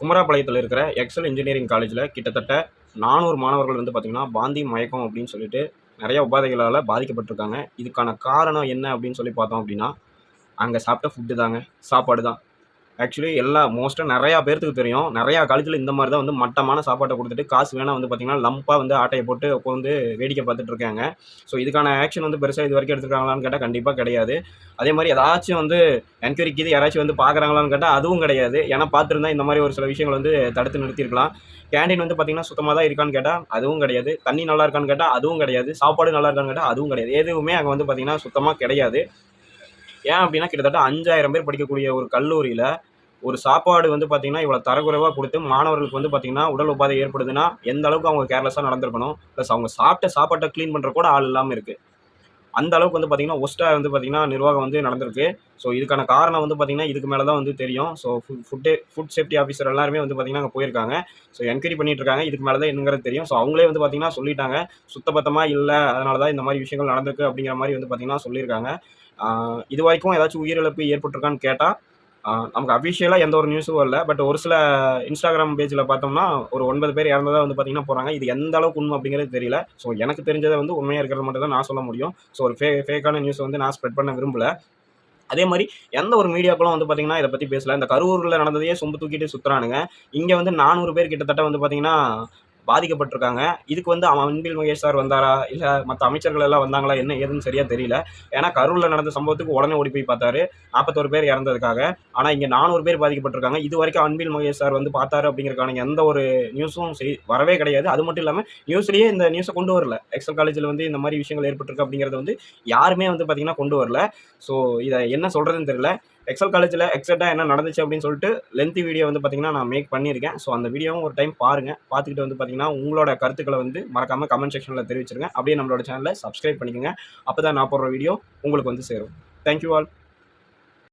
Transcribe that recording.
குமராபாளையத்தில் இருக்கிற XL engineering காலேஜில் கிட்டத்தட்ட 400 மாணவர்கள் வந்து பார்த்திங்கன்னா வாந்தி மயக்கம் அப்படின்னு சொல்லிட்டு நிறைய உபாதைகளால் பாதிக்கப்பட்டிருக்காங்க. இதுக்கான காரணம் என்ன அப்படின்னு சொல்லி பார்த்தோம் அப்படின்னா, அங்கே சாப்பிட்ட ஃபுட்டு தாங்க, சாப்பாடு தான். ஆக்சுவலி மோஸ்ட்டாக நிறையா பேர்த்துக்கு தெரியும். நிறையா காலேஜில் இந்த மாதிரி தான் வந்து மட்டமான சாப்பாட்டை கொடுத்துட்டு காசு வேணா வந்து பார்த்திங்கன்னா லம்பாக வந்து ஆட்டையை போட்டு உட்காந்து வேடிக்கை பார்த்துட்டு இருக்காங்க. ஸோ இதுக்கான ஆக்ஷன் வந்து பெருசாக இது வரைக்கும் எடுத்துருக்காங்களான்னு கேட்டால் கண்டிப்பாக கிடையாது. அதே மாதிரி ஏதாச்சும் வந்து என்கொயரிக்கு இது யாராச்சும் வந்து பார்க்குறாங்களான்னு கேட்டால் அதுவும் கிடையாது. ஏன்னா பார்த்துருந்தா இந்த மாதிரி ஒரு சில விஷயங்கள் வந்து தடுத்து நிறுத்தியிருக்கலாம். கேண்டீன் வந்து பார்த்திங்கன்னா சுத்தமாக தான் இருக்கான்னு கேட்டால் அதுவும் கிடையாது. தண்ணி நல்லா இருக்கான்னு கேட்டால் அதுவும் கிடையாது. சாப்பாடு நல்லா இருக்கான்னு கேட்டால் அதுவும் கிடையாது. எதுவுமே அங்கே வந்து பார்த்திங்கன்னா சுத்தமாக கிடையாது. ஏன் அப்படின்னா கிட்டத்தட்ட 5000 பேர் படிக்கக்கூடிய ஒரு கல்லூரியில் ஒரு சாப்பாடு வந்து பார்த்தீங்கன்னா இவ்வளோ தரக்குறைவாக கொடுத்து மாணவர்களுக்கு வந்து பார்த்தீங்கன்னா உடல் உபாதை ஏற்படுதுன்னா எந்த அளவுக்கு அவங்க கேர்லெஸ்ஸாக நடந்திருக்கணும். ப்ளஸ் அவங்க சாப்பிட்ட சாப்பாட்டை க்ளீன் பண்ணுற கூட ஆள் இல்லாமல் இருக்குது. அந்த அளவுக்கு வந்து பார்த்தீங்கன்னா ஒஸ்ட்டாக வந்து பார்த்தீங்கன்னா நிர்வாகம் வந்து நடந்திருக்கு. ஸோ இதுக்கான காரணம் வந்து பார்த்தீங்கன்னா இதுக்கு மேலே தான் வந்து தெரியும். ஸோ ஃபுட் சேஃப்டி ஆஃபீஸர் எல்லாருமே வந்து பார்த்தீங்கன்னா அங்கே போயிருக்காங்க. ஸோ என்கொயரி பண்ணிட்டு இருக்காங்க. இதுக்கு மேலே தான் என்னங்கிறது தெரியும். ஸோ அவங்களே வந்து பார்த்தீங்கன்னா சொல்லிட்டாங்க. சுத்தபத்தமாக இல்லை, அதனால தான் இந்த மாதிரி விஷயங்கள் நடந்திருக்கு அப்படிங்கிற மாதிரி வந்து பார்த்தீங்கன்னா சொல்லியிருக்காங்க. இது வரைக்கும் ஏதாச்சும் உயிரிழப்பு ஏற்பட்டிருக்கான்னு கேட்டால் நமக்கு அஃபிஷியலாக எந்த ஒரு நியூஸும் வரல. பட் ஒரு சில இன்ஸ்டாகிராம் பேஜில் பார்த்தோம்னா ஒரு 9 பேர் இறந்ததா வந்து பார்த்தீங்கன்னா போகிறாங்க. இது எந்த அளவுக்கு உண்மை அப்படிங்கிறது தெரியல. ஸோ எனக்கு தெரிஞ்சதை வந்து உண்மையாக இருக்கிறது மட்டும் தான் நான் சொல்ல முடியும். ஸோ ஒரு ஃபேக்கான நியூஸ் வந்து நான் ஸ்ப்ரெட் பண்ண விரும்பல. அதே மாதிரி எந்த ஒரு மீடியாக்களும் வந்து பார்த்தீங்கன்னா இதை பற்றி பேசல. இந்த கரூரில் நடந்ததையே சொம்பு தூக்கிட்டு சுற்றுறானுங்க. இங்கே வந்து 400 பேர் கிட்டத்தட்ட வந்து பார்த்தீங்கன்னா பாதிக்கப்பட்டிருக்காங்க. இதுக்கு வந்து அன்பில் மகேஷ் சார் வந்தாரா? இல்ல மத்த அமைச்சர்கள் எல்லாம் வந்தாங்களா? என்ன ஏதுன்னு சரியா தெரியல. ஏன்னா கரூர்ல நடந்த சம்பவத்துக்கு உடனே ஓடி போய் பார்த்தாரு. 41 பேர் இறந்ததுக்காக. ஆனா இங்க 400 பேர் பாதிக்கப்பட்டிருக்காங்க. இதுவரைக்கும் அன்பில் மகேஷ் சார் வந்து பார்த்தாரு அப்படிங்கிறதுக்கான எந்த ஒரு நியூஸும் வரவே கிடையாது. அது மட்டும் இல்லாம நியூஸ்லயே இந்த நியூஸ கொண்டு வரல. எக்ஸல் காலேஜ்ல வந்து இந்த மாரி விஷயங்கள் ஏற்பட்டிருக்கு அப்படிங்கிறத வந்து யாருமே வந்து பார்த்தீங்கன்னா கொண்டு வரல. ஸோ இத என்ன சொல்றதுன்னு தெரியல. எக்ஸல் காலேஜில் எக்ஸாக்டாக என்ன நடந்துச்சு அப்படின்னு சொல்லிட்டு லென்த்தி வீடியோ வந்து பார்த்தீங்கன்னா நான் மேக் பண்ணியிருக்கேன். ஸோ அந்த வீடியோவும் ஒரு டைம் பாருங்கள். பார்த்துக்கிட்டு வந்து பார்த்தீங்கன்னா உங்களோட கருத்துக்களை வந்து மறக்காமல் கமெண்ட் செக்ஷனில் தெரிவிச்சிருங்க. அப்படியே நம்மளோட சேனலை சப்ஸ்கிரைப் பண்ணிக்கோங்க. அப்போ தான் நான் போடுற வீடியோ உங்களுக்கு வந்து சேரும். Thank you all.